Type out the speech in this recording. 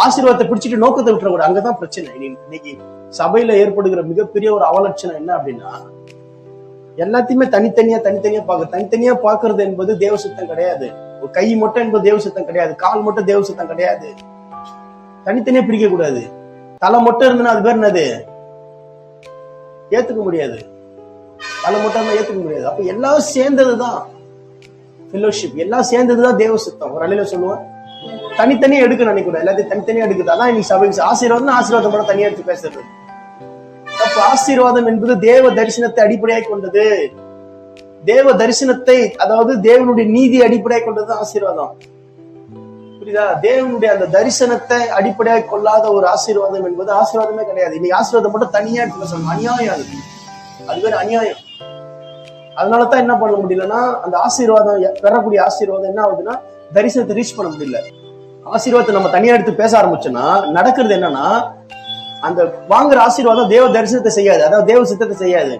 ஆசீர்வாதத்தை பிடிச்சிட்டு நோக்கத்தை விட்டுறக்கூடாது. அங்கதான் பிரச்சனை. இன்னைக்கு சபையில ஏற்படுகிற மிகப்பெரிய ஒரு அவலட்சணம் என்ன அப்படின்னா, எல்லாத்தையுமே தனித்தனியா தனித்தனியா பாக்குறது என்பது தேவ சித்தம் கிடையாது. ஒரு கை மட்டும் என்பது தேவ சித்தம் கிடையாது. கால் மட்டும் தேவ சித்தம் கிடையாது. தனித்தனியா பிரிக்க கூடாது. தலை மட்டும் இருந்ததுன்னா அது பேர் என்னது? ஏத்துக்க முடியாது. தலை மட்டும் இருந்தா ஏத்துக்க முடியாது. அப்ப எல்லாம் சேர்ந்ததுதான் ஃபெலோஷிப். எல்லாம் சேர்ந்ததுதான் தேவ சித்தம். ஒரு அலையில சொல்லுவேன், தனித்தனியா எடுக்க நினைக்கூடாது. எல்லாத்தையும் தனித்தனியா எடுக்குது. அதான் இன்னைக்கு சபைக்கு ஆசீர்வாதம் கூட தனியா எடுத்து பேசுறது. அப்ப ஆசீர்வாதம் என்பது தேவ தரிசனத்தை அடிப்படையாக கொண்டது. தேவ தரிசனத்தை, அதாவது தேவனுடைய நீதி அடிப்படையாக கொண்டது ஆசீர்வாதம். புரியுதா? தேவனுடைய அந்த தரிசனத்தை அடிப்படையாக கொள்ளாத ஒரு ஆசீர்வாதம் என்பது ஆசீர்வாதமே கிடையாது. இன்னைக்கு ஆசீர்வாதம் மட்டும் தனியா எடுத்து சொல்லணும். அநியாயம். அது பேர் அநியாயம். அதனாலதான் என்ன பண்ண முடியலன்னா, அந்த ஆசீர்வாதம் பெறக்கூடிய ஆசீர்வாதம் என்ன ஆகுதுன்னா, தரிசனத்தை ரீச் பண்ண முடியல. ஆசீர்வாதத்தை நம்ம தனியா எடுத்து பேச ஆரம்பிச்சோம்னா நடக்கிறது என்னன்னா, அந்த வாங்குற ஆசீர்வாதம் தேவ தரிசனத்தை செய்யாது. அதாவது தேவ சித்தத்தை செய்யாது.